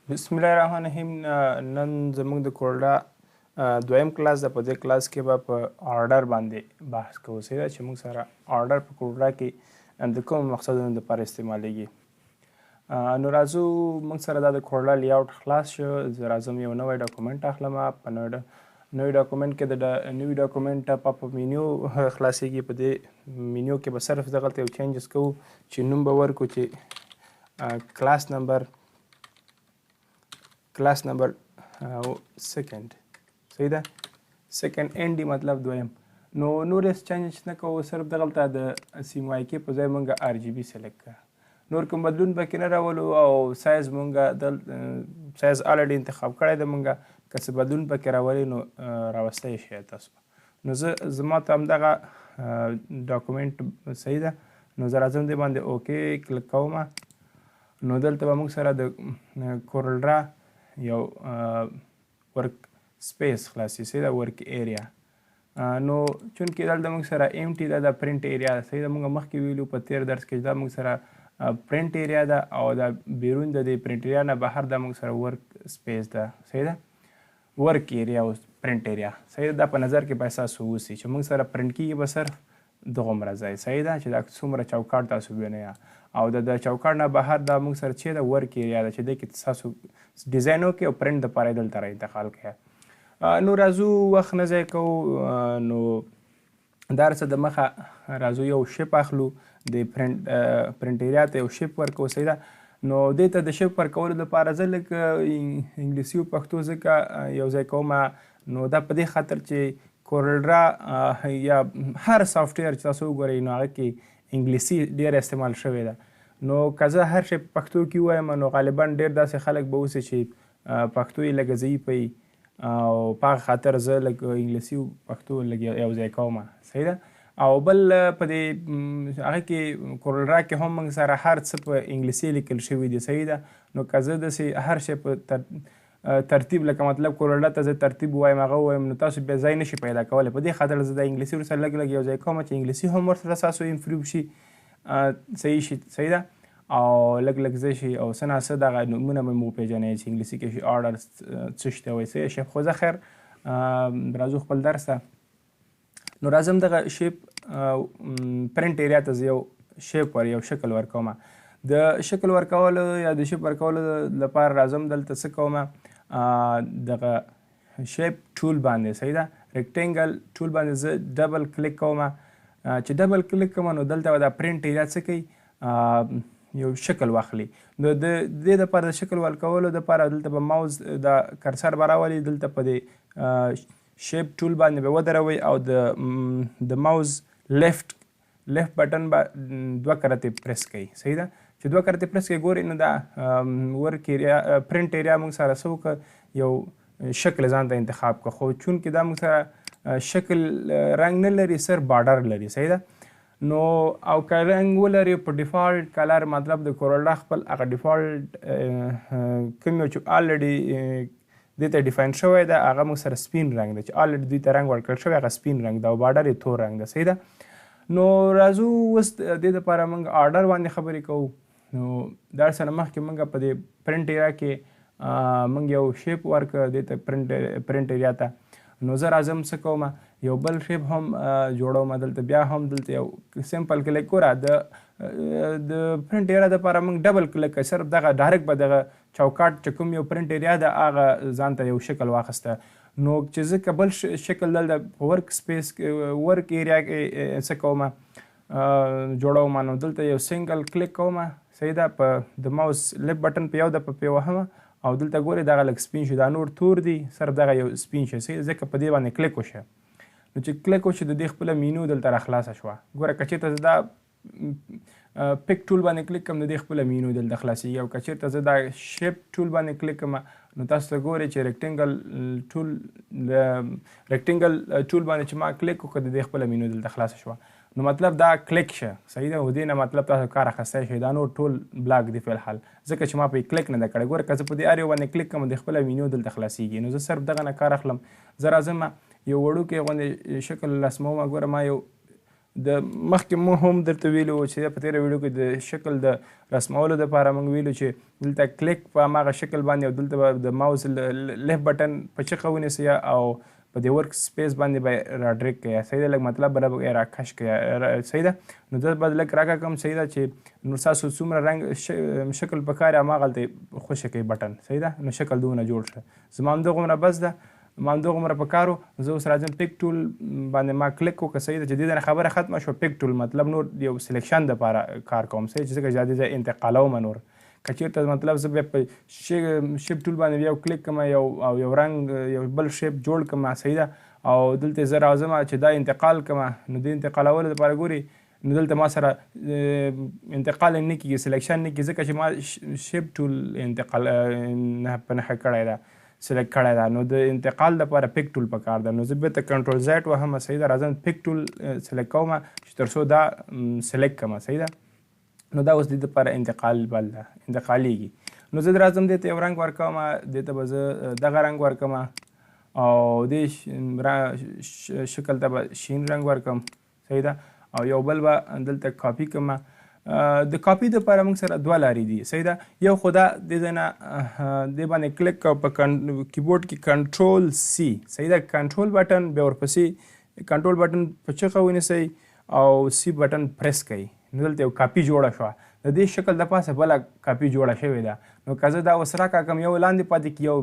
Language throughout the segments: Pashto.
بسم الله الرحمن الرحیم. نن زموږ د کوړه دویم کلاس د په دې کلاس کې به په آرډر باندې بحث کوو. صحیح ده چې موږ سره آرډر په کوړه کې د کوم مقصدونو لپاره استعمالیږي. نو راځو موږ سره دا د کوړه لیاوټ خلاص شو. زه راځم یو نوی ډاکومنټ اخلم. په نوی ډاکومنټ کې د نوی ډاکومنټ په منیو خلاصېږي. په دې منیو کې به صرف دغلته یو چینجز کوو چې نوم به ورکو چې کلاس نمبر سیکنډ. صحیح ده، سیکنډ این ډي مطلب دویم. نو نور هېڅ چینج نه کوو، صرف دغلته د CMYK په ځای موږ RGB سلیکټ کړه. نور کوم بدلون پکې نه راولو او سایز موږ سایز الریډي انتخاب کړی دی. موږ که څه بدلون پکې راولي نو راوستی شئ تاسو. نو زما ته همدغه ډاکومنټ صحیح ده. نو زه راځم دې باندې اوکې کلیک کوم. نو دلته به موږ سره د کورلډرا یو ورک سپیس خلاصي. صحیح ده، ورک ایریا. نو چونکې دلته موږ سره امټي ده، د پرنټ ایریا. صحیح ده، موږ مخکې ویلو په تیر درس کې دا موږ سره پرنټ ایریا ده او دا بیرون د دې پرنټ ایریا نه بهر دا موږ سره ورک سپیس ده. صحیح ده، ورک ایریا او پرنټ ایریا. صحیح ده، دا په نظر کې باید تاسو اوسي چې موږ سره پرنټ کېږي به صرف دغومره ځای. صحیح ده چې دا څومره چوکاټ تاسو وینئ او د چوکاټ نه بهر دا موږ سره چې ده ورک ایریا ده چې دې کې تاسو ډیزاین وکړئ او پرنټ دپاره یې دلته را انتقال کړئ. نو راځو وخت نه ضایع کوو. نو دا هر څه د مخه راځو یو شیپ اخلو، د پرنټ ایریا ته یو شیپ ورکوو. صحیح ده، نو دې ته د شیپ ورکولو لپاره زه لږ انګلیسي او پښتو ځکه یو ځای کوم. نو دا په دې خاطر چې کورلډرا یا هر سافټویر چې تاسو وګورئ نو هغه کې انګلیسي ډېر استعمال شوې ده. نو که زه هر شی په پښتو کې ووایم نو غالبا ډېر داسې خلک به اوسي چې پښتو یې لږه ضعیف وي او په هغه خاطر زه لږ انګلیسي او پښتو لږ یو ځای کوم. صحیح ده، او بل په دې هغه کې کورلډرا کې هم موږ سره هر څه په انګلیسي لیکل شوي دي. صحیح ده، نو که زه داسې هر شی په ترتیب لکه مطلب کورلډرا ته زه ترتیب وایم هغه ووایم نو تاسو بیا ځای نشي پیدا کولی. په دې خاطر زه د انګلیسي ورسره لږ لږ یو ځای کوم چې انګلیسي هم ورسره ستاسو امپروو شي، صحیح شي. صحیح ده، او لږ لږ زه شي او څه ناڅه دغه نومونه مې وپېژنئ چې انګلیسي کې شي آرډر څه شي ته وایي. صحیح شي، خو زه خیر راځو خپل درس ته. نو راځم دغه شیپ پرنټ ایریا ته زه یو شیپ یو شکل ورکوم. د شکل ورکولو یا د شیپ ورکولو لپاره راځم دلته څه کوم، دغه شیپ ټول باندې. صحیح ده، ریکټینګل ټول باندې زه ډبل کلیک کوم. چې ډبل کلیک کوم نو دلته دا پرنټ ایریا څه کوي، یو شکل واخلي. نو د دې دپاره د شکل ورکولو دپاره دلته به ماوس د کرسر به راولي، دلته په دې شیپ ټول باندې به ودروئ او د ماوس لیفت بټن به دوه کرتې پریس کوئ. صحیح ده، چې دوه کرتې پریس کوئ ګورئ نو دا ورک ایریا پرنټ ایریا موږ سره څه وکړه، یو شکل ځان ته انتخاب کړه. خو چونکې دا موږ سره شکل رنګ نه لري، صرف بارډر لري. صحیح ده، نو او که رنګ ولري په ډیفالټ کلر مطلب د کورلډرا خپل هغه ډیفالټ کوم یو چې الریډي دې ته ډیفاین شوی ده هغه موږ سره سپین رنګ ده چې الریډي دوی ته رنګ ورکړل شوی هغه سپین رنګ ده او بارډر یې تور رنګ ده. صحیح ده، نو راځو اوس دې دپاره موږ آرډر باندې خبرې کوو. نو دا سره مخکې موږ په دې پرنټ ایریا کې موږ یو شیپ ورکړه دې ته پرنټ ایریا ته. نو زه راځم څه کوم، یو بل شیپ هم جوړوم. دلته بیا هم دلته یو سمپل کلیک ګوره د پرنټ ایریا دپاره موږ ډبل کلیک کوو. صرف دغه ډایرکټ به دغه چوکاټ چې کوم یو پرنټ ایریا ده هغه ځان ته یو شکل واخیسته. نو چې زه که بل شکل دلته په ورک سپیس ورک ایریا کې څه کوم جوړوم نو دلته یو سنګل کلیک کوم. صحیح ده، په د ماوس لیفت بټن په یو دفعه پې وهم او دلته ګورئ دغه لږ سپین شو، دا نور تور دي صرف دغه یو سپین شو. صحیح ځکه په دې باندې کلیک وشه نو چې کلیک وشي د دې خپله مینو دلته راخلاصه شوه. ګوره که چېرته زه دا پک ټول باندې کلیک کړم د دې خپله مینو دلته خلاصېږي او که چېرته زه دا شیپ ټول باندې کلیک کړم نو تاسو ته ګورئ چې ریکټینګل ټول باندې چې ما کلیک وکړه د دې خپله مینو دلته خلاصه شوه. نو مطلب دا کلیک شه. صحیح ده، و دې نه مطلب تاسو کار اخیستی شئ. دا نور ټول بلاک دی فی الحال ځکه چې ما پرې کلیک نه ده کړی. ګوره که زه په دې هر یو باندې کلیک کړم د خپله مینو دلته خلاصېږي. نو زه صرف دغه نه کار اخلم. زه راځم یو وړوکی غوندې شکل رسموم. ګوره ما یو د مخکې مو هم درته ویلي وو چې په تېره ویډیو کې د شکل د رسمولو دپاره موږ ویلو چې دلته کلیک په هماغه شکل باندې او دلته به د ماوس لیفت بټن په چغه ونیسئ او په دې ورک سپیس باندې به راډریک کړئ. صحیح ده، لږ مطلب به به راکش کړئ. صحیح ده، نو دلته به لږ راکاږم. صحیح ده چې نو ستاسو څومره رنګ شکل پکار هماغلته خوشې کوي بټن. صحیح ده، نو شکل دونه جوړ شه. زما همدغومره بس ده، ما همدغومره پکار و. زه اوس راځم پیک ټول باندې ما کلیک وکړه. صحیح ده چې دې نه خبره ختمه شوه. پیک ټول مطلب نور یو سلیکشن دپاره کار کوم. صحیح چې ځکه چې دا دې انتقالومه نور که چېرته مطلب زه بیا په شیپ ټول باندې یو کلیک کړم یو رنګ یو بل شیپ جوړ کړم. صحیح ده، او دلته زه راځم چې دا انتقال کړم. نو د انتقالولو دپاره ګوري نو دلته ما سره انتقال نه کېږي، سلیکشن نه کېږي، ځکه چې ما شیپ ټول انتقال په نښه کړی ده، سلیکټ کړی ده. نو د انتقال دپاره پیک ټول پکار ده. نو زه بېرته کنټرول زیډ وهم. صحیح ده، راځم پیک ټول سلیکټ کوم چې تر څو دا سلیکټ کړم. صحیح ده، نو دا اوس د دپاره انتقال بل ده، انتقالیږي. نو زه راځم دې ته یو رنګ ورکوم. دې ته به زه دغه رنګ ورکوم او دې شکل ته به شین رنګ ورکوم. صحیح ده، او یو بل به دلته کاپي کړم. د کاپي دپاره موږ سره دوه لارې دي. صحیح ده، یو خو دا د دې نه دې باندې کلیک کوه په کیبورډ کې کنټرول سی. صحیح ده، کنټرول بټن بیا ورپسې کنټرول بټن په چغه ونیسئ او سی بټن پریس کړئ. نو دلته یو کاپي جوړه شوه. د دې شکل د پاسه بله کاپي جوړه شوې ده. نو که زه دا اوس راکاږم یو لاندې پاتې کړي، یو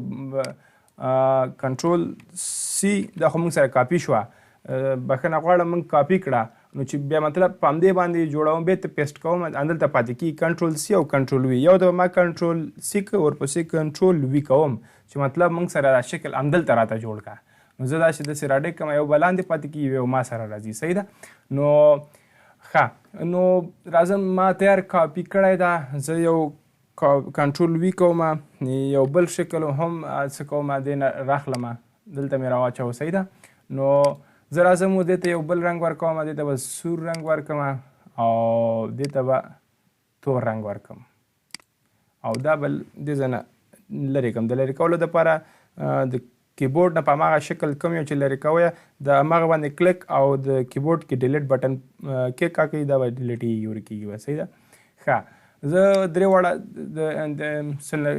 کنټرول سی دا خو موږ سره کاپي شوه. بښنه غواړم موږ کاپي کړه. نو چې بیا مطلب په همدې باندې جوړوم، بېرته پیسټ کوم، همدلته پاتې کېږي کنټرول سی او کنټرول وي. یو دفعه ما کنټرول سی که ورپسې کنټرول وي کوم چې مطلب موږ سره دا شکل همدلته راته جوړ کړه. نو زه داسې داسې راډیک کوم، یو به لاندې پاتې کېږي، یو ما سره راځي. صحیح ده، نو ښه، نو راځم ما تیار کاپي کړی ده. زه یو کنټرول وي کوم، یو بل شکل هم څه کوم دې نه راخلم، دلته مې راواچوه. صحیح ده، نو زه راځم دې ته یو بل رنګ ورکوم. دې ته به سور رنګ ورکوم او دې ته به تور رنګ ورکوم او دا بل دې ځای نه لرې کړم. د لرې کولو دپاره د کیبورډ نه په هماغه شکل کوم یو چې لرې کوی د هماغه باندې کلیک او د کیبورډ کې ډیلیټ بټن کلیک کوئ، دا به ډیلیټېږي، ورکېږي به. صحیح ده، ښه. زه درې واړه د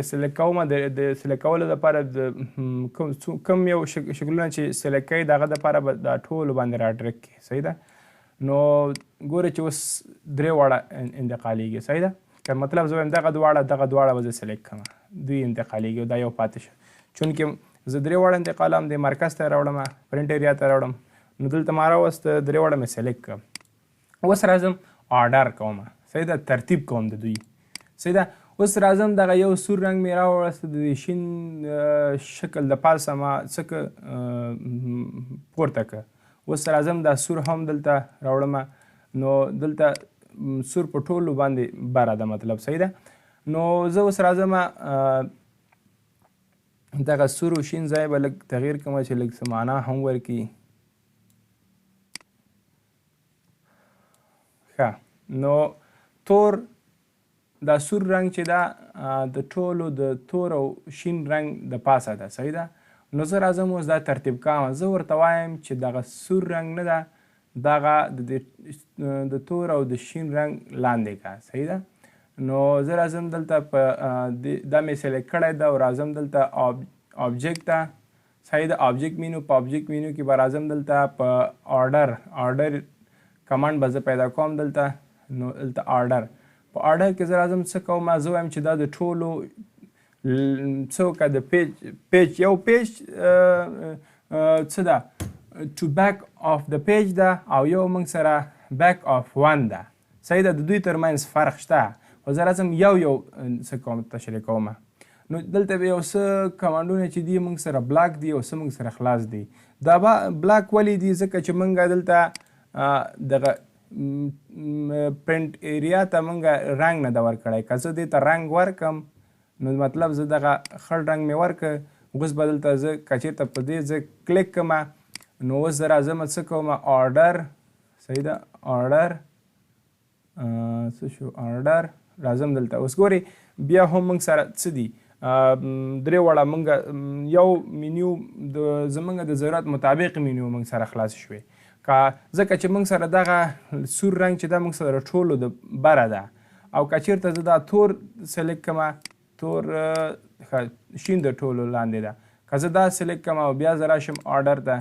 سلیکټ کوم. د سلیکټ کولو دپاره د کوم یو شکلونه چې سلیکټ کوئ د هغه دپاره به دا ټولو باندې راډریک کړي. صحیح ده، نو ګورئ چې اوس درې واړه انتقالېږي. صحیح ده، که مطلب زه وایم دغه دواړه به زه سلیکټ کړم، دوی انتقالېږي او دا یو پاتې شه. چونکې زه درې واړه انتقالام د مرکز ته راوړم، پرنټ ایریا ته راوړم. نو دلته ما راوست درې واړه مې سلیکټ کړم. اوس راځم آرډر کوم. صحیح ده، ترتیب کوم د دوی. صحیح ده، اوس راځم دغه یو سور رنګ مې راوړست، د شین شکل د پاسه ما څه پورته که. اوس راځم دا سور هم دلته راوړم. نو دلته سور په ټولو باندې بره ده مطلب. صحیح ده، نو زه اوس راځم دغه سور او شین ځای به لږ تغییر کړم چې لږ څه معنا هم ورکړي. ښه، نو تور دا سور رنګ چې دا د ټولو د تور او شین رنګ د پاسه ده. صحیح ده، نو زه راځم اوس دا ترتیب کوم. زه ورته وایم چې دغه سور رنګ نه ده، دغه د تور او د شین رنګ لاندې کا. صحیح ده، نو زه راځم دلته په دا مې سلیکټ کړی ده او راځم دلته آبجیکټ ته. صحیح ده، آبجیکټ مینو، په آبجیکټ مینو کې به راځم دلته په آرډر کمانډ به زه پیدا کوم دلته. نو دلته آرډر، په آرډر کې زه راځم څه کوم، زه وایم چې دا د ټولو څه وکړه د پیج یو پیج څه ده to back of the page ده او یو موږ سره back of one ده. صحیح ده، د دوی ترمنځ فرق شته. خو زه راځم یو څه کوم تشریح کوم. نو دلته به یو څه کمانډونه چې دي موږ سره بلاک دي او څه موږ سره خلاص دي. دا بلاک ولې دي؟ ځکه چې موږ دلته دغه پرنټ ایریا ته موږ رنګ نه ده ورکړی. که زه دې ته رنګ ورکم نو مطلب زه دغه خړ رنګ مې ورکړ. اوس به دلته زه که چېرته په دې زه کلیک کړم نو اوس زه راځم څه کوم آرډر. صحیح ده، آرډر څه شو آرډر. راځم دلته اوس ګورئ بیا هم موږ سره څه دي درې واړه موږ یو منیو د زموږ د ضرورت مطابق منیو موږ سره خلاص شوې. ځکه چې موږ سره دغه سور رنګ چې دا موږ سره ټولو د بره ده او که چېرته زه دا تور سلیکټ کړمه تور شین د ټولو لاندې ده که زه دا سلیکټ کړم او بیا زه راشم آرډر ته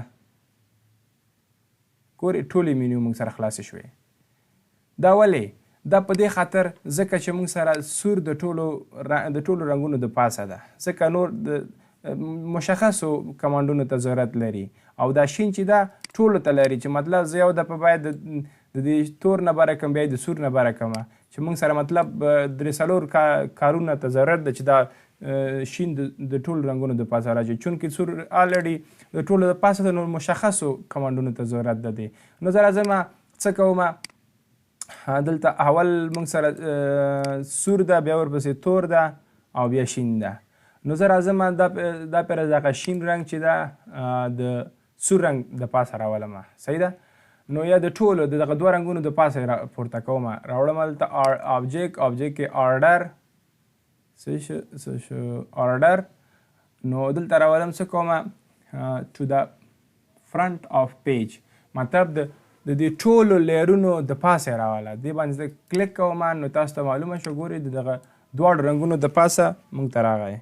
ګورې ټولې مینیو موږ سره خلاصې شوې دا ولې دا په دې خاطر ځکه چې موږ سره سور د ټولو رنګونو د پاسه ده ځکه نور د مشخصو کمانډونو ته ضرورت لري او دا شین چې دا ټولو ته لري چې مطلب زه یو دفعه باید د دې تور نه بره کړم بیا د سور نه بره کړم چې موږ سره مطلب درې څلور کارونه ته ضرورت ده چې دا شین د ټولو رنګونو د پاسه راځي چونکې سور آلریډي د ټولو د پاسه د نور مشخصو کمانډونو ته ضرورت ده دی نو زه راځم څه کوم دلته اول موږ سره سور ده بیا ورپسې تور ده او بیا شین ده نو زه راځم دا پرې دغه شین رنګ چې ده د سور رنګ د پاسه راولم صحیح ده نو یا د ټولو دغه دوه رنګونو د پاسه پورته کوم راوړم دلته آبجیکټ کې آرډر آرډر نو دلته راولم څه کوم ټو د فرنٹ آف پیج مطلب د دې ټولو لیرونو د پاسه راواله دې باندې زه کلیک کوم نو تاسو ته معلومه شو ګورئ دغه دواړو رنګونو د پاسه موږ ته راغی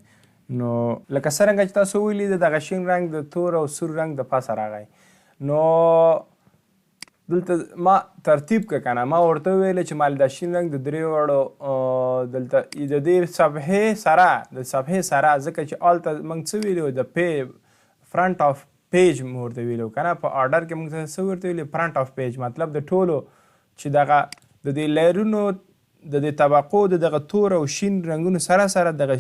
نو لکه څرنګه چې تاسو ویلي دغه شین رنګ د تور او سور رنګ د پاسه راغی نو دلته ما ترتیب که کنه ما ورته ویل چې مال د شین رنګ د درې وړو دلته د دې صفحې سره ځکه چې آلته موږ څه ویلو د فرنٹ آف پیج مو ورته ویلو کنه په آرډر کې موږ څه ورته ویلو فرنٹ آف پیج مطلب د ټولو چې دغه د دې لیرونو د دې طبقو دغه تور او شین رنګونو سره دغه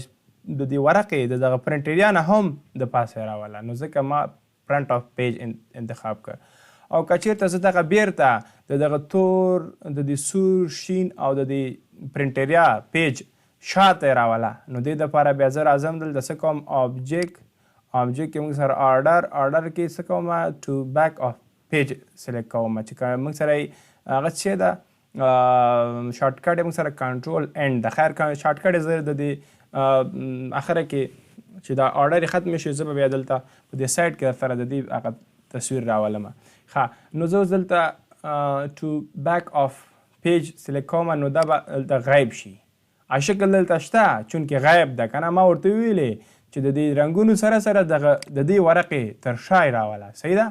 د دې ورقې دغه پرنټریا نه هم د پاسه راوله نو ځکه ما فرنٹ آف پیج انتخاب کړ او که چېرته زه دغه بیرته دغه تور د دې سور شین او د دې پرنټریا پیج شاته راوله نو دې دپاره بیا زه راځم دلته څه کوم آبجیکټ کې موږ سره آرډر کې څه کوم ټو بیک آف پیج سلیکټ کوم چې موږ سره هغه څه ده شارټکټ موږ سره کنټرول اینډ د خیر شارټکټ زه د دې اخره کې چې دا آرډر ختم شي زه به بیا دلته په دې سایډ کې سره د دې هغه تصویر راولم نو زه اوس دلته ټو بیک آف پیج سلیکټ کوم نو دا به دلته غایب شي شکل دلته شته چونکې غایب ده که نه ما ورته ویلې چې د دې رنګونو سره د دې ورقې تر شای راوله صحیح ده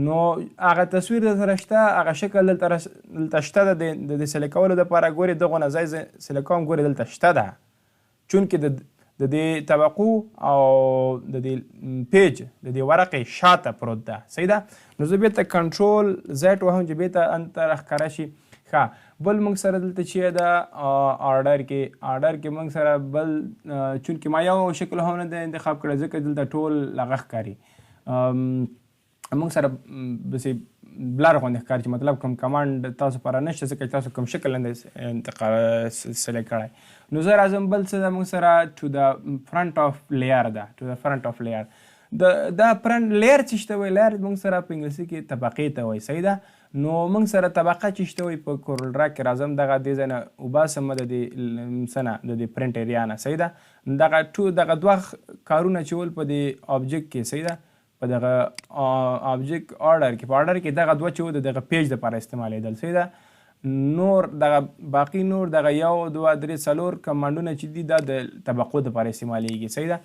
نو هغه تصویر در سره شته هغه شکل دلته شته د دې سلیکټ کولو دپاره ګورې دغونه ځای سلیکټ کوم ګورې دلته شته ده چونکې د دې طبقو او د دې پیج د دې ورقې شاته پروت ده صحیح ده نو زه بیرته کنټرول زیډ وهم چې بیرته انته راښکاره شي بل موږ سره دلته چې ده آرډر کې موږ سره بل چونکې ما یو شکل هم نه دی انتخاب کړی ځکه دلته ټول هغه ښکاري موږ سره بسې بلر غوندې ښکاري چې مطلب کوم کمانډ تاسو لپاره نشته ځکه چې تاسو کوم شکل نه سلیکټ کړی نو زه راځم بل څه ده موږ سره ټو د فرنٹ آف لیر ده دا فرنٹ لیر چې شته وایي لیر موږ سره په انګلیسي کې طبقې ته وایي صحیح ده نو موږ سره طبقه چې شته وایي په کورل ډرا کې راځم دغه دې ځای نه وباسم د دې پرنټ ایریا نه صحیح ده دغه دوه کارونه چې ول په دې آبجیکټ کې صحیح ده په دغه آبجیکټ آرډر کې دغه دوه چې و دغه پیج دپاره استعمالیدل صحیح ده نور دغه باقي نور دغه یو دوه درې څلور کمانډونه چې دي دا د طبقو دپاره استعمالیږي صحیح ده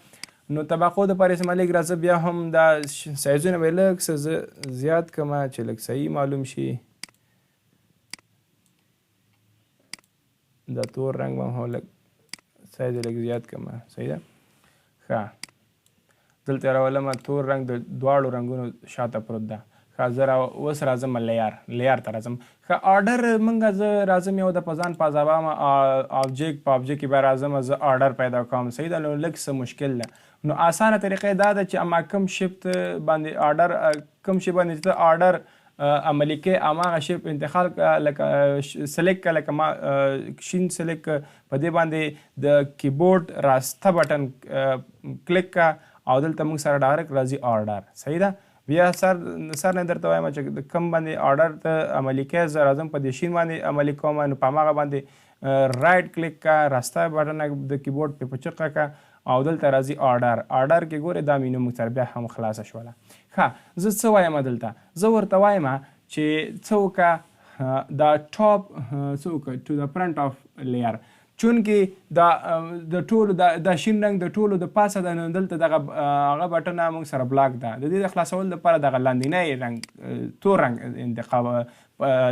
نو طبقو دپاره استعمالیږي راځه بیا هم دا سایزونه به یې لږ څه زیات کړمه چې لږ صحیح معلوم شي دا تور رنګ به هم لږ سایز یې لږ زیات کړمه صحیح ده ښه دلته راولم تور رنګ د دواړو رنګونو شاته پروت ده زه اوس راځم لیر ته راځم آرډر موږ زه راځم یو د په ځان په اضافه آبجیکټ کې بیا راځم زه آرډر پیدا کوم صحیح ده نو لږ څه مشکل ده نو اسانه طریقه دا ده چې اما کوم شیفت باندې آرډر کوم شی باندې ته آرډر عملي کې هماغه شیپ انتخاب لکه سلیکټ کړه لکه ما شین سلیکټ په دې باندې د کیبورډ راسته بټن کلیک کا او دلته موږ سره ډایرکټ راځي آرډر صحیح ده بیا سر نه درته وایم چې کوم باندې آرډر ته عملي کې زه راځم په دې شین باندې عملي کوم نو په هماغه باندې رایټ کلیک کا راسته بټن د کیبورډ په پچقه کا او دلته راځي آرډر کې ګوره دا مینو موږ سره بیا هم خلاصه شوله زه څه وایم دلته زه ورته وایم چې څه وکړه دا ټاپ څه وکړه ټو د فرنټ آف لیر چونکې د ټولو د شین رنګ د ټولو د پاسه ده نو دلته دغه هغه بټنه موږ سره بلاک ده. د دې د خلاصولو لپاره دغه لاندینی رنګ تور رنګ انتخاب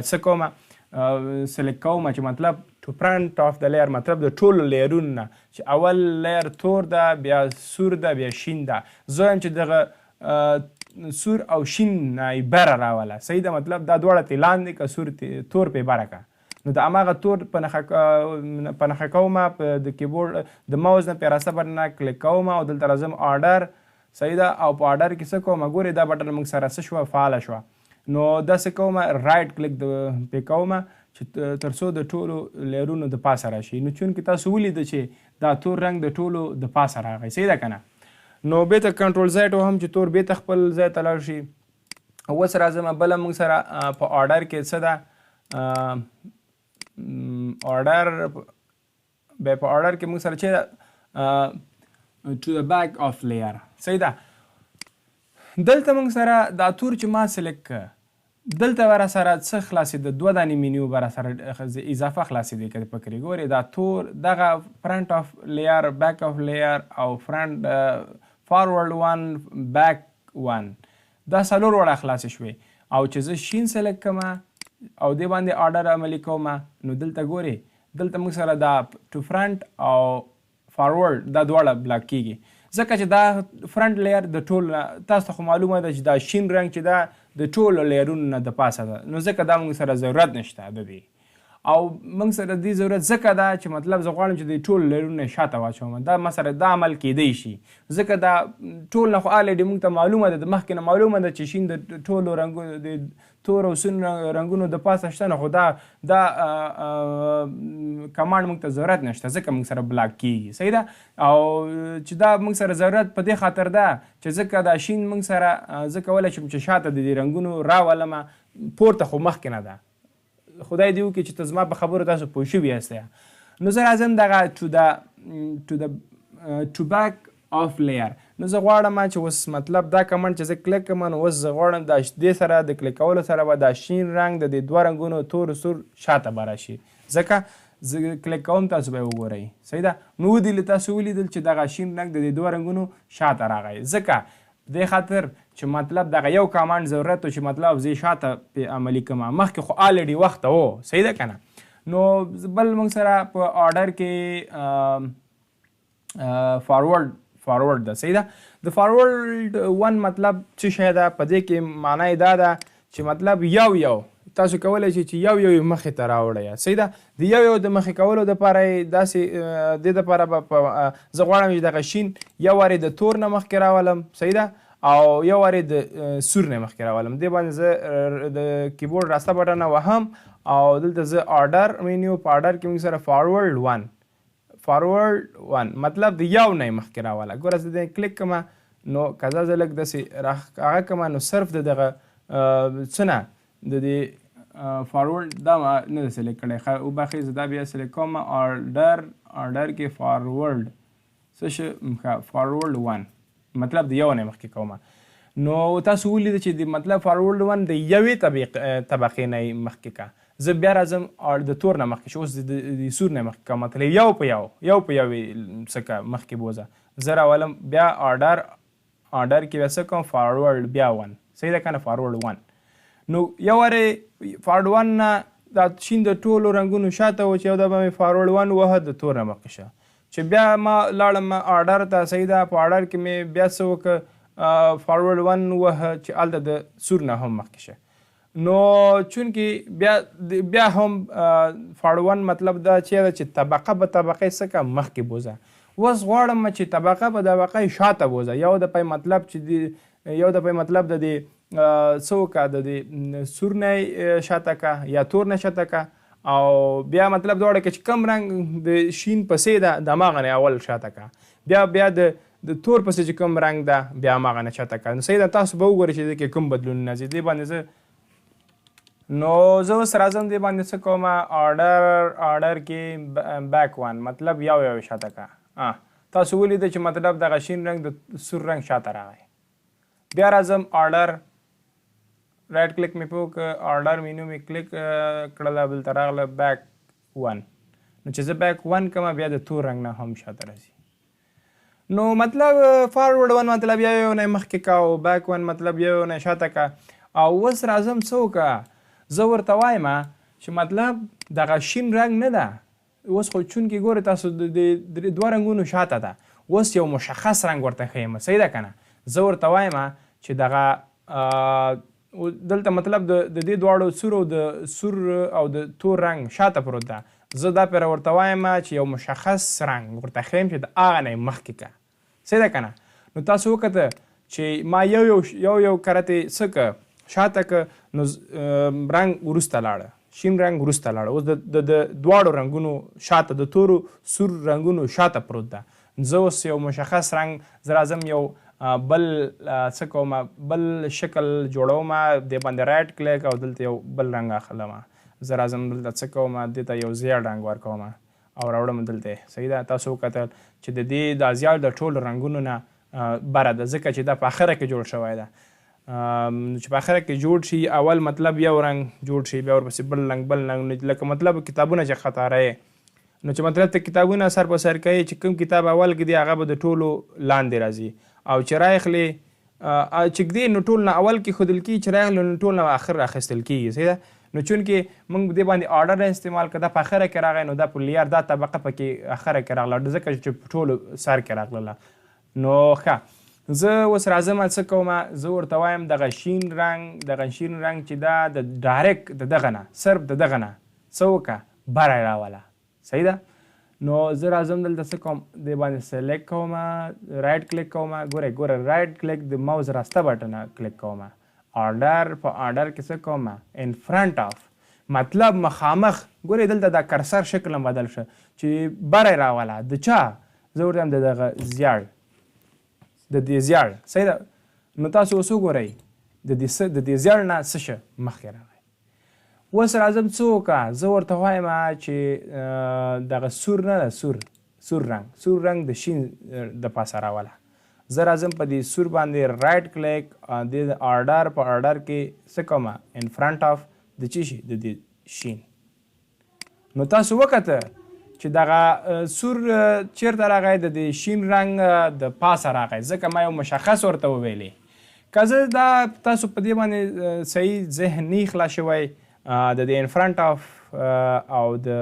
څه کومه سلیکټ کوم چې مطلب ټو فرنټ آف د لیر مطلب د ټولو لیرونو نه چې اول لیر تور ده بیا سور ده بیا شین ده. زه وایم چې دغه سور او شین نه بره راوله صحیح ده مطلب دا دواړه ترې لاندې که سور تور پرې بره که نو د هماغه تور په نښه کومه په د کیبورډ د ماوس نه په راسته بټن نه کلیک کومه او دلته راځم آرډر صحیح ده او په آرډر کې څه کومه ګورې دا بټن موږ سره څه شوه فعاله شوه نو داسې کومه رایټ کلیک پې کومه چې تر څو د ټولو لیرونو د پاسه راشي نو چونکې تاسو ولیده چې دا تور رنګ د ټولو د پاسه راغی صحیح ده که نه نو بېرته کنټرول زیډ وهم چې تور بېرته خپل ځای ته لاړ شي. اوس راځم بله موږ سره په آرډر کې څه ده آرډر بیا په آرډر کې موږ سره چې ټو د بیک آف لیر صحیح ده. دلته موږ سره دا تور چې ما سلیکټ کړه دلته به را سره څه خلاصېده دوه دانې مینیو به را سره اضافه خلاصېدې که په کې ګورې دا تور دغه فرنټ آف لیر بیک آف لیر او فرنټ فارورډ ون بیک ون دا څلور وړه خلاصې شوې او چې زه شین سلیکټ کړم او دې باندې آرډر عملي کوم نو دلته ګورې دلته موږ سره دا ټو فرنټ او فارورډ دا دواړه بلاک کیږي ځکه چې دا فرنټ لیر د ټول تاسو ته خو معلومه ده چې دا شین رنګ چې دا د ټولو لیرونو نه د پاسه ده نو ځکه دا موږ سره ضرورت نشته د دې او موږ سره دې ضرورت ځکه ده چې مطلب زه غواړم چې د ټولو لیرونو نه شاته واچوم دا ما سره دا عمل کیدی شي ځکه دا ټول نه خو الریډي موږ ته معلومه ده د مخکې نه معلومه ده چې شین د ټولو رنګونو د تور او سون رنګونو د پاسه شته نه خو دا کمانډ موږ ته ضرورت نشته ځکه موږ سره بلاک کیږي صحیح ده او چې دا موږ سره ضرورت په دې خاطر ده چې ځکه دا شین موږ سره زه کولی شم چې شاته د دې رنګونو راولمه پورته خو مخکې نه ده خدای دې وکړي چې ته زما په خبرو تاسو پوه شوي یاست نو زه راځم دغه ټو بیک آف لیر نو زه غواړم چې اوس مطلب دا کمنټ چې زه کلیک کوم نو اوس زه غواړم دا دې سره د کلیک کولو سره به دا شین رنګ د دې دوه رنګونو تور سور شاته به راشي ځکه زه کلیک کوم تاسو به یې وګورئ صحیح ده نو تاسو ولیدل چې دغه شین رنګ د دې دوه رنګونو شاته راغی ځکه دې خاطر چې مطلب دغه یو کمانډ ضرورت و چې مطلب زه شاته پې عملي کړم مخکې خو الریډي وخته و صحیح ده که نه نو بل موږ سره په آرډر کې فارورډ ده صحیح ده د فارورډ ون مطلب څه شی ده په دې کې معنی دا ده چې مطلب یو تاسو کولی شئ چې یو مخې ته راوړئ صحیح ده د یو د مخې کولو دپاره یې داسې دې دپاره به زه غواړم چې دغه شین یو وارې د تور نه مخکې راولم صحیح ده او یو وارې د سور نه مخکې راولم دې باندې زه د کیبورډ راسته بټن وهم او دلته زه آرډر مینیو په آرډر کې موږ سره فارورډ ون مطلب د یو نه مخکې راوله ګوره زه دې کلیک کوم نو که زه لږ داسې هغه کوم نو صرف د دغه څه نه د دې فارورډ دا نه ده سلیکټ کړی وبخښئ زه دا بیا سلیکټ کوم آرډر کې فارورډ څه شي فارورډ ون مطلب د یو نه مخکې کومه نو تاسو ولیده چې د مطلب فارورډ ون د یوې طبقې نه مخکې که زه بیا راځم د تور نه مخکې شو اوس د سور نه مخکې کوم مطلب یو په یوې څه که مخکې بوځه زه راولم بیا آرډر کې بیا څه کوم فارورډ بیا ون صحیح ده که نه فارورډ ون نو یو وارې فارورډ ون نه دا شین د ټولو رنګونو شاته و چې یو دفعه مې فارورډ ون ووهه د تور نه مخکې شه چې بیا ما لاړم آرډر ته صحیح ده په آرډر کې مې بیا څه وکړه فارورډ ون ووهه چې هلته د سور نه هم مخکې شه نو چونکې بیا هم فارورډ ون مطلب دا چې طبقه به طبقې څه که مخکې بوځه اوس غواړم چې طبقه به طبقې شاته بوځه یو دفعه مطلب چې یو دفعه مطلب د دې څه وکړه د دې سور نه شاته که یا تور نه شاته که او بیا مطلب دواړه که چې کم رنګ د شین پسې ده د هماغه نه اول شاته که بیا د تور پسې چې کوم رنګ ده بیا هماغه نه شاته که نو صحیح ده تاسو به وګورئ چې دې کې کوم بدلونونه ځي دې باندې زه نو زه اوس راځم دې باندې څه کومه آرډر کې بیک ون مطلب یو شاته که تاسو ولیده چې مطلب دغه شین رنګ د سور رنګ شاته راغی بیا راځم آرډر رایټ کلیک مې په وکړه آرډر مینو مې کلیک کړله دلته راغله بیک 1 نو چې زه بیک 1 کومه بیا د تور رنګ نه هم شاته راځي نو مطلب فارورډ 1 مطلب یو نه مخکې کا او بیک 1 مطلب یو نه شاته کا او اوس راځم څه وکړه زه ورته وایم چې مطلب دغه شین رنګ نه ده اوس خو چونکې ګورې تاسو د دوه رنګونو شاته ده اوس یو مشخص رنګ ورته ښیم صحیح ده که نه زه ورته وایم چې دغه دلته مطلب د دې دواړو سور او د تور رنګ شاته پروت ده زه دا پرې ورته وایم چې یو مشخص رنګ ورته ښیم چې د هغه نه یې مخکې که صحیح ده که نه نو تاسو وکته چې ما یو کرتې څه که شاته که نو رنګ وروسته لاړه شین رنګ وروسته لاړه اوس د دواړو رنګونو شاته د تورو سور رنګونو شاته پروت ده زه اوس یو مشخص رنګ زه راځم یو بل څه کوم بل شکل جوړوم دې باندې رایټ کلیک او دلته یو بل رنګ اخلم زه راځم دلته څه کوم دې ته یو زیړ رنګ ورکوم او راوړم دلته صحیح ده تاسو وکتل چې د دې دا زیړ د ټولو رنګونو نه بره ده ځکه چې دا په اخره کې جوړ شوی ده چې په اخره کې جوړ شي اول مطلب یو رنګ جوړ شي بیا ورپسې بل رنګ لکه مطلب کتابونه چې خطاره نو چې مطلب ته کتابونه سر په سر کوي چې کوم کتاب اول کې دی هغه به د ټولو لاندې راځي او چې راخلي چې ږدي نو ټول نه اول کې ښودل کېږي چې راغلي نو ټول نه اخر راخیستل کېږي صحیح ده نو چونکې موږ دې باندې آرډر استعمال کړه دا په اخره کې راغی نو دا په لیار دا طبقه پکې اخره کې راغله ځکه چې په ټولو سر کې راغله نو ښه زه اوس راځم څه کوم زه ورته وایم دغه شین رنګ چې دا د ډایرکټ د دغه نه صرف د دغه نه څه وکړه بره راوله صحیح ده نو زه راځم دلته څه کوم دې باندې سلیکټ کوم رایټ کلیک کوم ګوره رایټ کلیک د ماوس راسته بټن کلیک کوم آرډر په آرډر کې څه کوم ان فرنٹ اف مطلب مخامخ ګوره دلته دا کرسر شکل بدل شه چې بره راوله د چا زه ورته د دغه زیړ د دې زیړ صحیح ده نو تاسو اوس وګورئ د دې زیړ نه څه شه مخکې راغی اوس راځم څه وکړه زه ورته وایم چې دغه سور نه ده سور رنګ د شین د پاسه راوله زه راځم په دې سور باندې رایټ کلیک د آرډر په آرډر کې څه کوم ان فرنٹ اف د چی شي د دې شین نو تاسو وکته چې دغه سور چیرته راغی د شین رنګ د پاسه راغی ځکه ما یو مشخص ورته وویلې که زه دا تاسو په دې باندې صحیح ذهن نه خلاص شوی د ان فرنٹ اف او د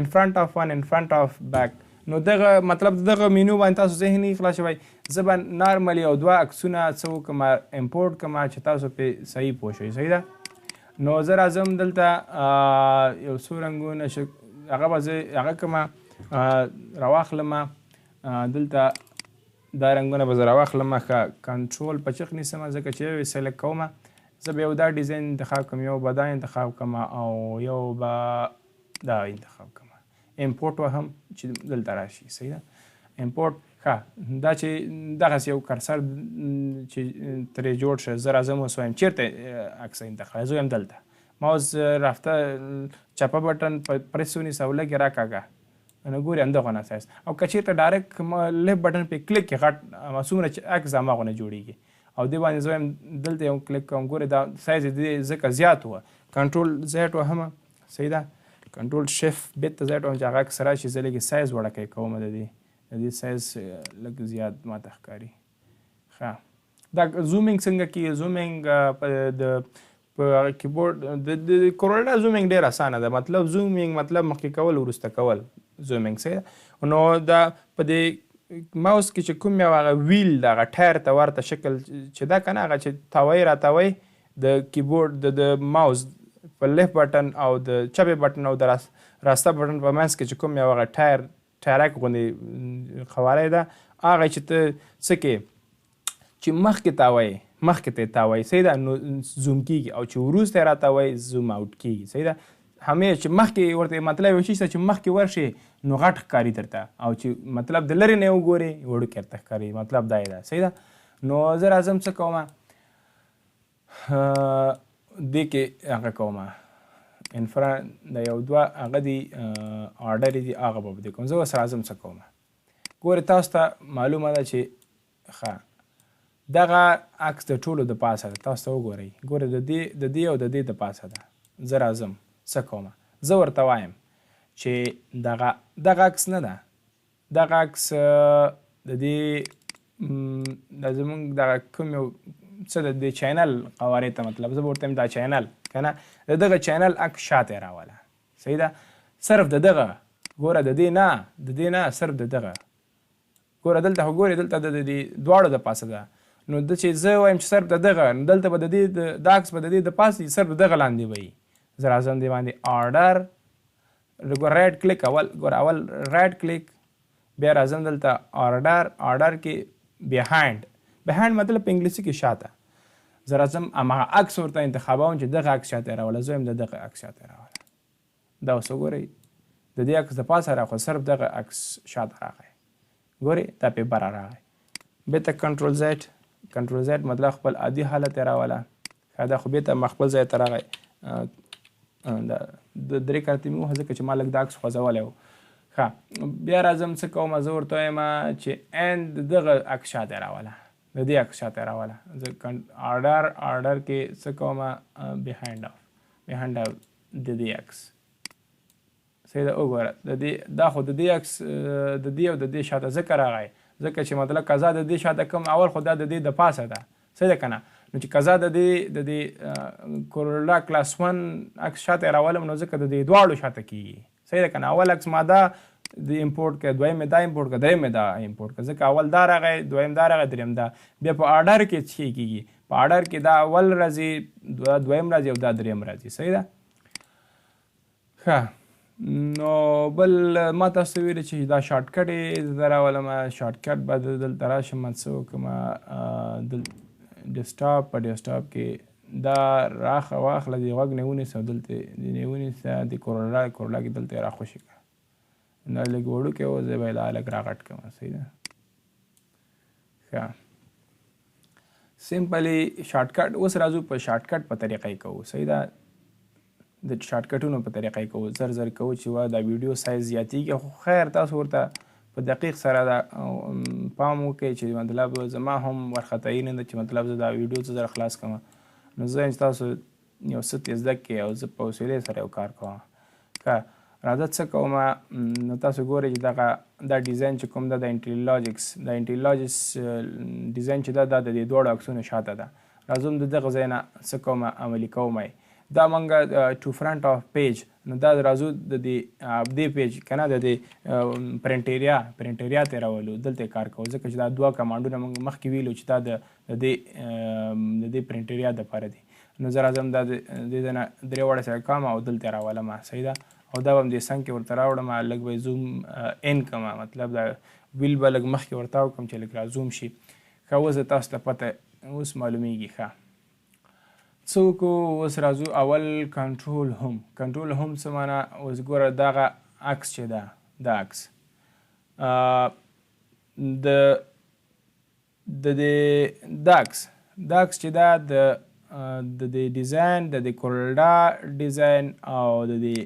ان فرنٹ اف ون ان فرنٹ اف بیک نو دغه مطلب دغه مینو باندې تاسو ذهن نه خلاص شوی زه به نارملی او دوه عکسونه څه وکړم امپورټ کړم چې تاسو پې صحیح پوه شئ صحیح ده نو زه راځم دلته یو څو رنګونه هغه به زه هغه کوم راواخلم دلته دا رنګونه به زه راواخلم ښه کنټرول په چغ نیسم ځکه چې یو سلیکټ کوم زه به یو دا ډیزاین انتخاب کوم یو به دا انتخاب کوم او یو به دا انتخاب کوم امپورټ وهم چې دلته راشي صحیح ده امپورټ ښه دا چې دغسې یو کرسر چې ترې جوړ شه زه راځم اوس وایم چېرته عکس انتخاب زه وایم دلته ماوس رفته چپه بټن پریس ونیسه او لږ یې راکاږه نو ګورې همدغه نه سایز او که چېرته ډایرکټ لیفټ بټن پې کلیک کړې غټ څومره چې عکس هماغونه جوړېږي او دې باندې زه وایم دلته یو کلیک کوم ګورې دا سایز یې ځکه زیات وه کنټرول زیډ وهمه صحیح ده کنټرول شفت بیت ته زیډ وهم چې هغه عکس راشي زه لږ سایز وړکی کوم د دې سایز لږ زیات ماته ښکاري ښه دا زومینګ څنګه کېږي زومینګ په کیبورډ د کورولډا زومینګ ډېر اسانه ده مطلب زومینګ مطلب مخکې کول وروسته کول زومینګ صحیح نو دا په دې ماوس کې چې کوم یو هغه ویل د هغه ټایر ته ورته شکل چې دا که نه هغه چې تاوی راتاوی د کیبورډ د ماوس په لیفټ بټن او د چپې بټن او د راسته بټن په منځ کې چې کوم یو هغه ټایرک غوندې خواری ده هغه چې ته څه کې چې مخکې ته تاوی صحیح ده نو زوم کېږي او چې وروسته یې راتاوی زوم اوټ کېږي صحیح ده همې چې مخکې ورته مطلب یو شي چې مخکې ورشي نو غټ ښکاري درته او چې مطلب د لرې نه یې وګورې وړوکی درته ښکاري مطلب دا یې ده صحیح ده نو زه راځم څه کوم دې کې هغه کوم انفرا د یو دوه هغه دي آرډر دي هغه به دې کوم زه اوس راځم څه کوم ګورې تاسو ته معلومه ده چې ښه دغه عکس د ټولو د پاسه ده. تاسو ته وګورئ، ګورئ د دې او د دې د پاسه ده. زه راځم څه کومه، زه ورته وایم چې دغه عکس نه ده، دغه عکس د دې د زمونږ دغه کوم یو څه د دې چینل قوارې ته مطلب زه به ورته دا چینل که نه د دغه چینل عکس شاته یې راوله. صحیح ده؟ صرف د دغه ګوره د دې نه صرف د دغه ګوره دلته خو ګورې دلته د دې دواړو د پاسه ده. نو د چې زه وایم چې صرف د دغه نو دلته به د دې د عکس به د دې د پاسه صرف د دغه لاندې به وي. زه راځم دې باندې آرډر رایټ کلیک اول رایټ کلیک بیا راځم دلته آرډر کې بیهایند مطلب په انګلیسي کې شاته. زه راځم هماغه عکس ورته انتخابوم چې دغه عکس شاته یې راوله. زه وایم د دغه عکس شاته یې راوله. دا اوس وګورئ د دې عکس د پاسه راخو صرف دغه عکس شاته راغی. ګورئ دا پیپر راغی. بېرته کنټرول زیډ مطلب خپل عادي حالت یې راوله. دا خو بېرته ما خپل ځای ته راغی. د 3 کرتې مې ووهه ځکه چې ما لږ دا عکس خوځولی و. ښه بیا راځم څه کوم، زه ورته وایم چې د دغه عکس شاته یې راوله، د دې عکس شاته یې راوله. زه آرډر کې څه کوم بیهایند اف د دې عکس. صحیح ده؟ وګوره دا خو د دې عکس د دې او د دې شاته ځکه راغی ځکه چې مطلب قضا د دې شاته کوم اول خو دا د دې د پاسه ده. صحیح ده که نه؟ نو چې قضا د دې کورولا کلاس 1 عکس شاته یې راولم نو ځکه د دې دواړو شاته کېږي. صحیح ده که نه؟ اول عکس ما دا د امپورټ کړه، دویم مې دا امپورټ کړه، دریم مې دا امپورټ کړه ځکه اول دا راغی، دویم دا راغی، دریم دا. بیا په آرډر کې څه کېږي؟ په آرډر کې دا اول راځي، دویم راځي او دا دریم راځي. صحیح ده؟ ښه نو بل ما تاسو ته ویلي چې دا شارټ کټ یې زه راولم. شارټ کټ به دلته راشم څه وکړم ډیسکټاپ په ډیسکټاپ کې دا واخله د غوږ نه ونیسه دلته ونیسه د کورولا کې دلته یې راخوشي کړه. دا لږ وړوکی و زه به یې لا لږ راغټ کړم. صحیح ده؟ ښه سمپلی شارټ کټ. اوس راځو په شارټ کټ په طریقه یې کوو. صحیح ده؟ د شارټ کټونو په طریقه یې کوو. زر کوو چې دا ویډیو سایز زیاتېږي. خو خیر تاسو ورته په دقیق سره دا پام وکړئ چې مطلب زما هم وارخطایي نه ده چې مطلب زه دا ویډیو څه زر خلاص کړم. نو زه تاسو یو څه ترې زده کړئ او زه په حوصلې سره یو کار کوم. ښه راځه څه کوم نو تاسو ګورئ چې دا ډیزاین چې کوم ده د انټیلیلاجکس ډیزاین چې ده دا د دې دواړو عکسونو شاته ده. راځم د دغه ځای نه څه کوم عملي کوم دا مونږ ټو فرنټ آف پیج. نو دا راځو د دې پیج که نه د دې پرنټیریا ته یې راولو. دلته یې کار کوو ځکه چې دا دوه کمانډونه مونږ مخکې ویلو چې دا د دې پرنټیریا دپاره دي. نو زه راځم دا د دې نه 3 وړه سره کوم او دلته یې راولم. صحیح ده؟ او دا به هم دې څنګ کې ورته راوړم، لږ به یې زوم ان کړم، مطلب دا ویل به لږ مخکې ورته وکړم چې لږ را زوم شي. ښه اوس تاسو ته پته اوس معلومیږي. ښه څه وکړو؟ اوس راځو اول کنټرول هوم څه معنا؟ اوس ګوره دغه عکس چې ده دا عکس دا عکس چې ده د دې ډیزاین د دې کورولا ډیزاین او د دې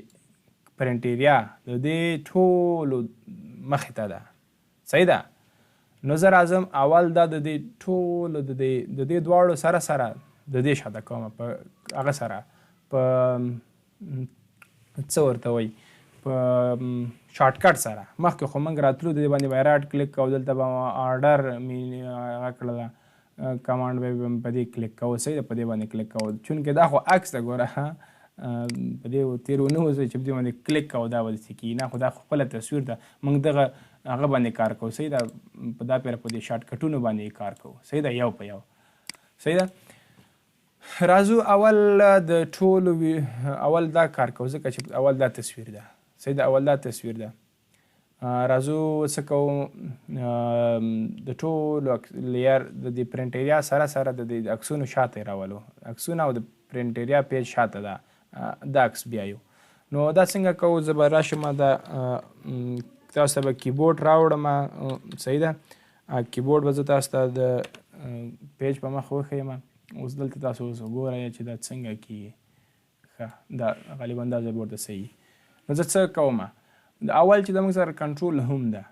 پرنټیریا د دې ټولو مخې ته ده. صحیح ده؟ نو زه راځم اول دا د دې ټولو د دې دواړو سره د دې شاته کومه په هغه سره په څه ورته وایي په شارټ کټ سره. مخکې خو موږ راتلو د دې باندې به رایټ کلیک کوو، دلته به آرډر مې هغه کړله کمانډ به په دې کلیک کوو. صحیح ده؟ په دې باندې کلیک کوو چونکې دا خو عکس ده. ګوره په دې تېر ونه اوسئ چې په دې باندې کلیک کوو دا به داسې کېږي نه، خو دا خپله تصویر ده. موږ دغه هغه باندې کار کوو. صحیح ده؟ په دا پیره په دې شارټ کټونو باندې کار کوو. صحیح ده؟ یو په یو. صحیح ده؟ راځو اول د ټولو اول دا کار کوو ځکه چې اول دا تصویر ده. صحیح ده؟ اول دا تصویر ده. راځو څه کوو د ټولو لیر د دې پرنټیریا سره د دې عکسونو شاته یې راولو. عکسونه او د پرنټیریا پیج شاته ده دا عکس بیا یو. نو دا څنګه کوو؟ زه به راشم دا تاسو ته به کیبورډ راوړم. صحیح ده؟ کیبورډ به زه تاسو ته د پیج په مخ وښیم. اوس دلته تاسو اوس وګورئ چې دا څنګه کېږي. ښه دا غالبا دا ځای به ورته صحیح. نو زه څه کوم؟ اول چې د موږ سره کنټرول هوم ده،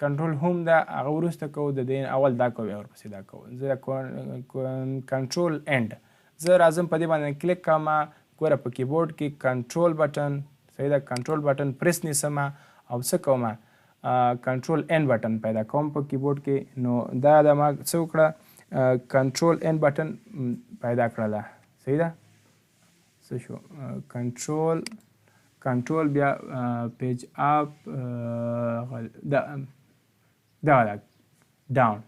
کنټرول هوم ده هغه وروسته کوو د دې اول دا کوو بیا ورپسې دا کوو. زه کنټرول اینډ زه راځم په دې باندې کلیک کوم ګوره په کیبورډ کې کنټرول بټن صحیح ده کنټرول بټن پریس نیسم او څه کوم کنټرول این بټن پیدا کوم په کیبورډ کې. نو دا د ما څه وکړه کنټرول این بټن پیدا کړله صحیح ده څه شو کنټرول بیا پیج اپ دا ډاون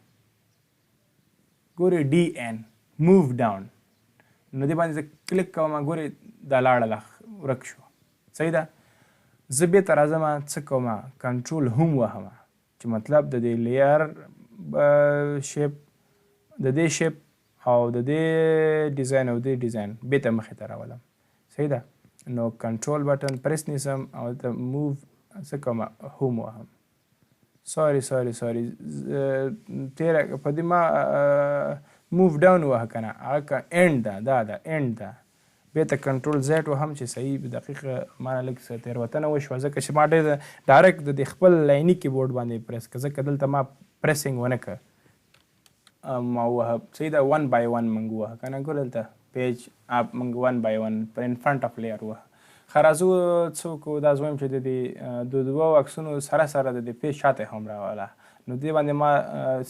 ګورې ډي این موو ډاون نو دې باندې زه کلیک کوم ګورې دا لاړله ورک شو صحیح ده. زه بېرته راځم څه کوم کنټرول هم وهم چې مطلب د دې لیر شیپ د دې شیپ او د دې ډیزاین او دې ډیزاین بېرته مخې ته راولم صحیح ده. نو کنټرول بټن پریس نیسم او د موو څه کوم هم وهم سوري تیره په دې ما موو ډاون ووهه که نه هغه اینډ ده دا ده اینډ ده بېرته کنټرول زیډ وهم چې صحیح دقیق ما نه لږ څه تېروتنه وشوه ځکه چې ما ډېر ډایرکټ د دې خپل لایني کیبورډ باندې پریس کړه ځکه دلته ما پریسینګ ونه کړه ما ووهه صحیح ده 1 by 1 موږ ووهه که نه ګوره دلته پیج اپ موږ 1 by 1 پر ان فرنټ اف لیر ووهه. ښه راځو څه وکړو دا زه وایم چې د دې دوو عکسونو سره سره د دې پیج شاته هم راوله نو دې باندې ما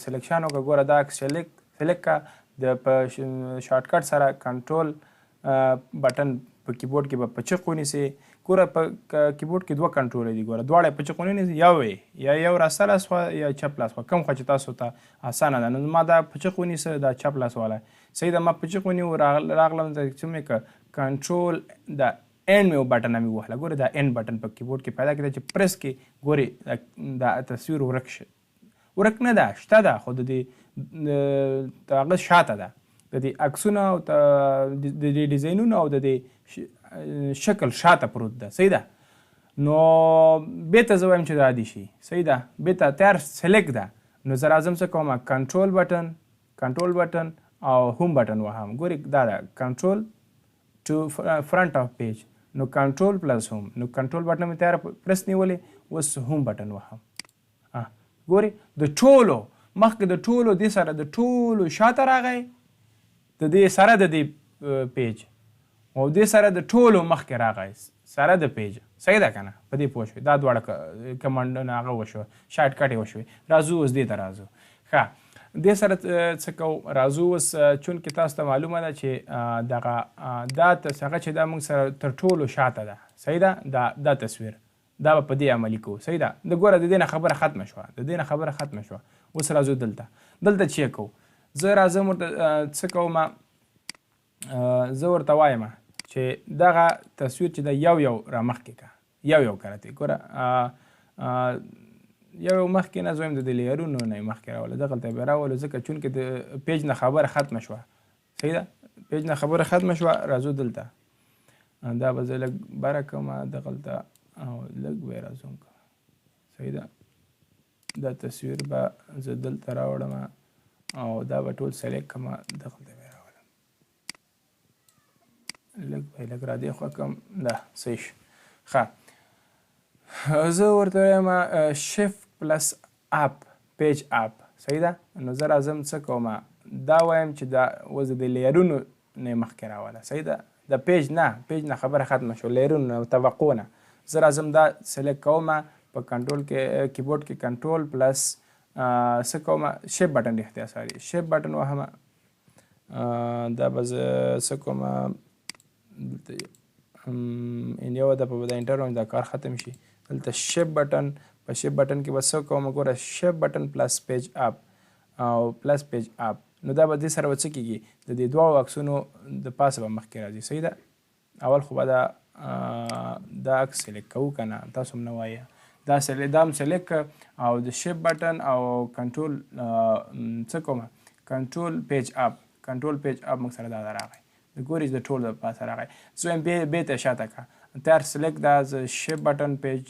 سلیکشن وکړه ګوره دا عکس سلیکټ کړه د په شارټ کټ سره کنټرول بټن په کیبورډ کې به په چغ ونیسئ ګوره په کیبورډ کې دوه کنټرول دي ګوره دواړه په چغ ونیسئ یو راسته لاس وه یا چپ لاس وه کوم خوا چې تاسو ته اسانه ده. نو ما دا په چغ ونیسه دا چپ لاس والا صحیح ده ما په چغ ونیو راغلم څه مې کړه کنټرول دا اینډ مې بټن مې ووهله ګوره دا اینډ بټن په کیبورډ کې پیدا کړه چې پریس کې ګورې دا تصویر ورک نه ده شته ده خو د دې هغه شاته ده د دې عکسونه او د دې ډیزاینونه او د دې شکل شاته پروت ده صحیح ده. نو بېرته زه وایم چې دا دي شي صحیح ده بېرته تیار سلیکټ ده نو زه راځم څه کوم کنټرول بټن او هوم بټن وهم ګورې دا ده کنټرول ټو فرنټ اف پیج نو کنټرول پلس هوم نو کنټرول بټن مې تیار پرس نیولې اوس هوم بټن وهم ګورې د ټولو مخکې د ټولو دې سره د ټولو شاته راغی د دې سره د دې پیج او دې سره د ټولو مخکې راغی سره د پیج صحیح ده که نه په دې پوه شوې دا دواړه کمانډونه هغه وشوه شارټ کټ یې وشوې. راځو اوس دې ته راځو ښه دې سره څه کوو راځو اوس چونکې تاسو ته معلومه ده چې دغه دا هغه چې دا موږ سره تر ټولو شاته ده صحیح ده دا تصویر دا به په دې عملي کوو صحیح ده د ګوره د دې نه خبره ختمه شوه اوس راځو دلته چې کوو زه راځم ورته څه کوم زه ورته وایم چې دغه تصویر چې د یو رامخکې که یو کرتې ګوره یو مخکې نه زه وایم د دې لیرونو نه یې مخکې راوله دغلته یې بیا راولو ځکه چونکې د پیج نه خبره ختمه شوه صحیح ده پیج نه خبره ختمه شوه راځو دلته دا به زه لږ بره کوم دغلته او لږ به یې راځوم که صحیح ده دا تصویر به زه دلته راوړم او دا به ټول سلیکټ کړم دغلته به یې راولم لږ را دې خوا کړم دا صحیح شو ښه زه ورته وایم شفت پلس اپ پیج اپ صحیح ده نو زه راځم څه کوم دا وایم چې دا اوس د لیرونو نه مخکې راوله صحیح ده د پیج نه خبره ختمه شو لیرونو نه توقع نه زه راځم دا سلیکټ کوم په کنټرول کې کیبورډ کې کنټرول پلس څه کوم شیپ بټن اختیار ساري شیپ بټن وهم دا به زه څه کوم یو د په انټر دا کار ختم شي دلته شیپ بټن په شیپ بټن کې به څه کوم ګوره شیپ بټن پلس پیج اپ او پلس پیج اپ نو دا به دې سره به څه کېږي د دې دوو عکسونو د پاسه به مخکې راځي صحیح ده اول خو به دا عکس سلیکټ کوو که نه تاسو هم نه وایه دا هم سلیکټ او د شیپ بټن او کنټرول څه کوم کنټرول پیج اپ موږ سره دا راغی د ګورې د ټول د پاسه راغی زه وایم بېرته شاته کړه تیار سلیکټ دا شیپ بټن پیج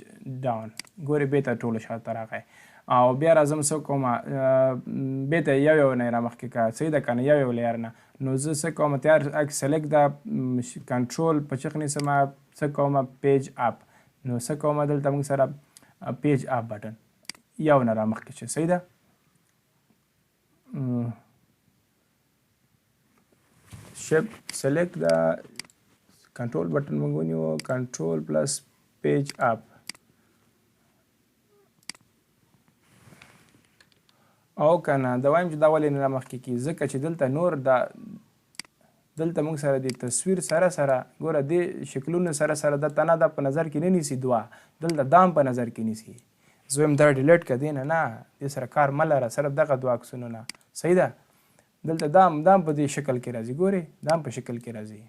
ډاون ګورې بېرته ټولو شاته راغی او بیا راځم څه کوم بېرته یو نه یې رامخکې کړه صحیح ده که نه یو لیر نه نو زه څه کوم تیار سلیکټ دا کنټرول په چغ نیسم څه کوم پیج اپ نو څه کوم دلته موږ سره پیج اپ بټن یو نه را مخکې شي. صحیح ده؟ شیپ سلیکټ دا کنټرول بټن موږ ونیو کنټرول پلس پیج اپ او کنه دا وایم چې دا ولې نه مخکې کی ځکه چې دلته نور دا دلته موږ سره د تصویر سره سره ګوره د شکلونو سره سره د تنه دا په نظر کې نه نیسي دوه دلته دام په نظر کې نیسي زویم دا ډیلیټ کړه نه دې سره کار مه لره صرف دغه دوه عکسونه نه. صحیح ده؟ دلته دام په دې شکل کې راځي ګورئ دام په شکل کې راځي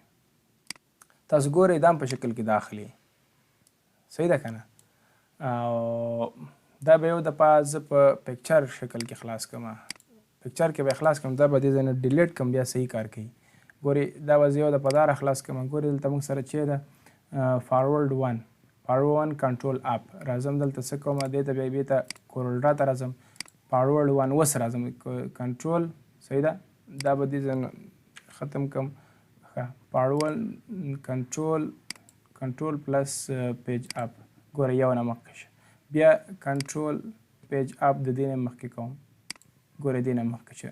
تاسو ګورئ دام په شکل کې داخلي. صحیح ده که نه؟ او دا به یو دفعه زه په پکچر شکل کې خلاص کړم پکچر کې به خلاص کړم دا به دې ځای نه ډیلیټ کړم بیا صحیح کار کوي. ګورئ دا به زه یو دفعه دا را خلاص کړم ګورئ دلته موږ سره چې ده فارورډ 1 کنټرول اپ راځم دلته څه کوم دې ته بیا بېرته کورلډا ته راځم فارورډ 1 اوس راځم کنټرول. صحیح ده؟ دا به دې ځای ختم کړم فارورډ کنټرول پلس پیج اپ ګوره یو نه مخکې شه بیا کنټرول پیج اپ د دې نه مخکې کوم ګوره دې نه مخکې شه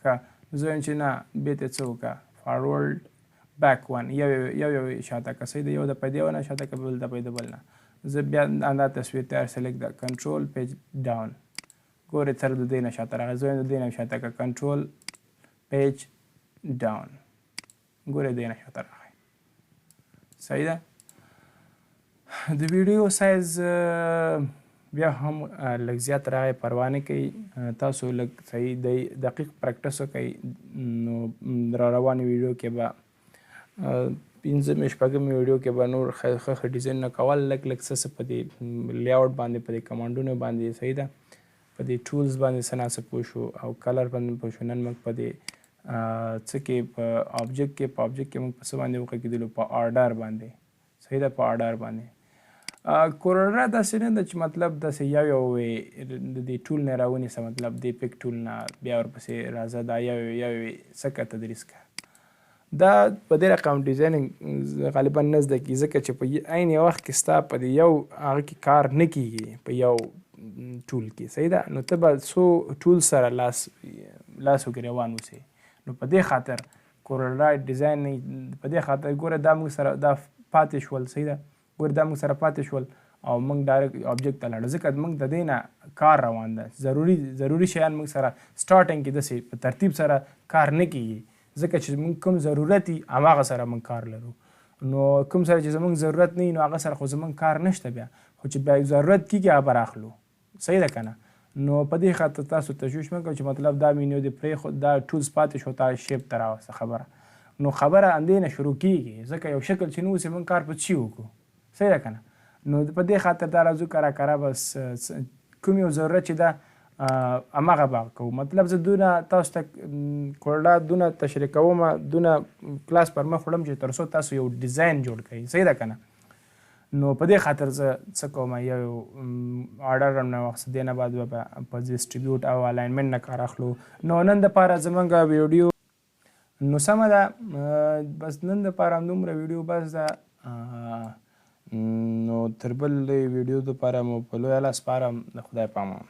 ښه زه وایم چې نه بېرته څه وکړه فارورډ بیک 1 یو شاته که. صحیح ده؟ یو دفعه د یو نه شاته که بل دفعه د بل نه زه بیا دا تصویر تیار سلیکټ ده کنټرول پیج ډاون ګورئ تر د دې نه شاته راغی زه وایم د دې نه شاته که کنټرول پیج ډاون ګورئ دې نه شاته راغی. صحیح ده؟ د ویډیو سایز بیا هم لږ زیات راغی پروا نه کوي تاسو لږ صحیح دقیق پریکټس وکئ نو را روانې ویډیو کې به پنځمې شپږمې ویډیو کې به نور ښه ډیزاینونه کول لږ څه په دې لیاوټ باندې په دې کمانډونو باندې. صحیح ده؟ په دې ټولز باندې څه ناڅه پوه شو او کلر باندې پوه شو. نن موږ په دې څه کې په آبجیکټ کې موږ په څه باندې وغږېدلو په آرډر باندې. صحیح ده؟ په آرډر باندې کورلډا داسې نه ده چې مطلب داسې یو وي د دې ټول نه راونیسه مطلب دې پک ټول نه بیا ورپسې راځه دا یو څه که تدریس که دا په دې رقم ډیزایننګ غالبا نه زده کېږي ځکه چې په عین وخت کې ستا په دې یو هغه کې کار نه کېږي په یو ټول کې. صحیح ده؟ نو ته به څو ټول سره لاس وکړې روان اوسې نو په دې خاطر کورلډا ډیزاین په دې خاطر ګوره دا موږ سره دا پاتې شول. صحیح ده؟ ګوره دا موږ سره پاتې شول او موږ ډایرکټ آبجیکټ ته لاړو ځکه موږ د دې نه کار روان ده ضروري شیان موږ سره سټارټینګ کې داسې په ترتیب سره کار نه کېږي ځکه چې موږ کوم ضرورت وي هماغه سره موږ کار لرو نو کوم سره چې زموږ ضرورت نه وي نو هغه سره خو زموږ کار نشته بیا خو چې بیا ضرورت کېږي هغه به راخلو. صحیح ده که نه؟ نو په دې خاطر تاسو تشویش مه کوئ چې مطلب دا مینیو دې پرېښود دا ټولز پاتې شو تا شیپ ته راوسته خبره نو خبره همدې نه شروع کېږي ځکه یو شکل چې نه اوسې موږ کار په چی وکړو. صحیح ده که نه؟ نو په دې خاطر دا راځو کرا بس کوم یو ضرورت چې ده هماغه به کوو مطلب زه دونه تاسو ته کورلډا دونه تشریح کوم دونه کلاس پر مخ وړم چې تر څو تاسو یو ډیزاین جوړ کړئ. صحیح ده که نه؟ نو په دې خاطر زه څه کوم یو آرډر هم نه واخیست دې نه بعد به په ډسټریبیوټ او الاینمنټ نه کار اخلو. نو نن دپاره زموږ ویډیو نو سمه ده بس نن دپاره همدومره ویډیو بس ده نو تر بل ویډیو دپاره مو په لویه لاس سپارم د خدای په امان.